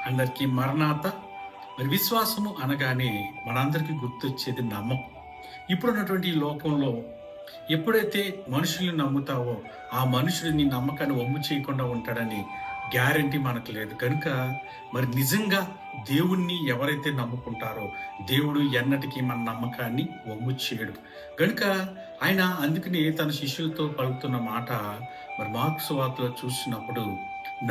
అందరికీ మరణాత. మరి విశ్వాసము అనగానే మనందరికీ గుర్తొచ్చేది నమ్మకం. ఇప్పుడున్నటువంటి ఈ లోకంలో ఎప్పుడైతే మనుషుల్ని నమ్ముతావో ఆ మనుషుడు నీ నమ్మకాన్ని వమ్ము చేయకుండా ఉంటాడని గ్యారంటీ మనకు లేదు. కనుక మరి నిజంగా దేవుణ్ణి ఎవరైతే నమ్ముకుంటారో దేవుడు ఎన్నటికీ మన నమ్మకాన్ని వమ్ము చేయడు. కనుక ఆయన అందుకని తన శిష్యులతో పలుకుతున్న మాట మరి మార్కు సువార్తలో చూసినప్పుడు,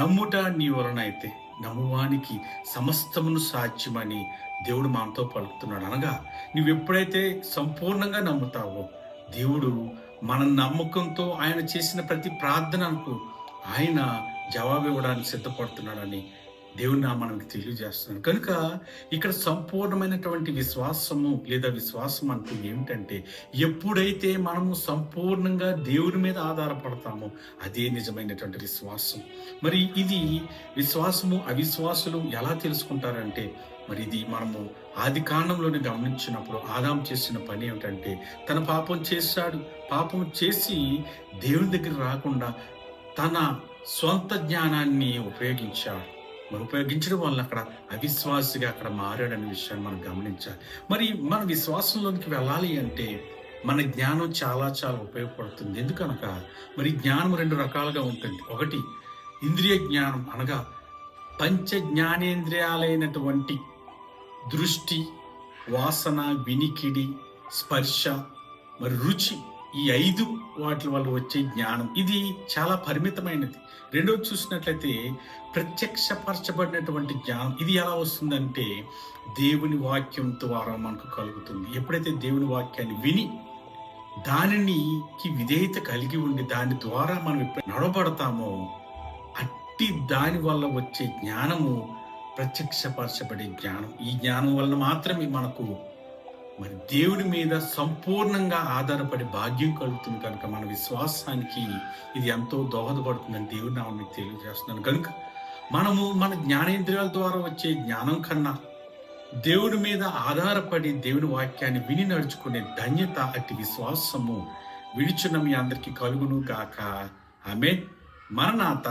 నమ్ముట నీ వలన అయితే నమ్మువానికి సమస్తమును సాధ్యమని దేవుడు మనతో పలుకుతున్నాడు. అనగా నువ్వు ఎప్పుడైతే సంపూర్ణంగా నమ్ముతావో దేవుడు మన నమ్మకంతో ఆయన చేసిన ప్రతి ప్రార్థనకు ఆయన జవాబు ఇవ్వడానికి సిద్ధపడుతున్నాడని దేవుని నామానికి తెలియజేస్తున్నాడు. కనుక ఇక్కడ సంపూర్ణమైనటువంటి విశ్వాసము లేదా విశ్వాసం అంటూ ఏమిటంటే, ఎప్పుడైతే మనము సంపూర్ణంగా దేవుని మీద ఆధారపడతామో అదే నిజమైనటువంటి విశ్వాసం. మరి ఇది విశ్వాసము అవిశ్వాసులు ఎలా తెలుసుకుంటారంటే, మరి ఇది మనము ఆది కాండంలోని గమనించినప్పుడు ఆదాము చేసిన పని ఏమిటంటే, తన పాపం చేశాడు. పాపం చేసి దేవుని దగ్గర రాకుండా తన సొంత జ్ఞానాన్ని ఉపయోగించాడు. మరి ఉపయోగించడం వల్ల అక్కడ అవిశ్వాసిగా అక్కడ మారాడనే విషయాన్ని మనం గమనించాలి. మరి మన విశ్వాసంలోనికి వెళ్ళాలి అంటే మన జ్ఞానం చాలా చాలా ఉపయోగపడుతుంది. ఎందుకనగా మరి జ్ఞానం రెండు రకాలుగా ఉంటుంది. ఒకటి ఇంద్రియ జ్ఞానం, అనగా పంచ జ్ఞానేంద్రియాలైనటువంటి దృష్టి, వాసన, వినికిడి, స్పర్శ, మరి రుచి, ఈ 5 వాటి వల్ల వచ్చే జ్ఞానం ఇది చాలా పరిమితమైనది. రెండోది చూసినట్లయితే ప్రత్యక్షపరచబడినటువంటి జ్ఞానం. ఇది ఎలా వస్తుందంటే దేవుని వాక్యం ద్వారా మనకు కలుగుతుంది. ఎప్పుడైతే దేవుని వాక్యాన్ని విని దానికి విధేయత కలిగి ఉండి దాని ద్వారా మనం ఎప్పుడు నడబడతామో అట్టి దాని వల్ల వచ్చే జ్ఞానము ప్రత్యక్షపరచబడే జ్ఞానం. ఈ జ్ఞానం వల్ల మాత్రమే మనకు మరి దేవుని మీద సంపూర్ణంగా ఆధారపడి భాగ్యం కలుగుతుంది. కనుక మన విశ్వాసానికి ఇది ఎంతో దోహదపడుతుందని దేవుని నామమున మీకు తెలియజేస్తున్నాను. కనుక మనము మన జ్ఞానేంద్రియాల ద్వారా వచ్చే జ్ఞానం కన్నా దేవుని మీద ఆధారపడి దేవుని వాక్యాన్ని విని నడుచుకునే ధన్యత, అట్టి విశ్వాసము విడిచున్న మీ అందరికీ కలుగును గాక. ఆమేన్. మరణాత.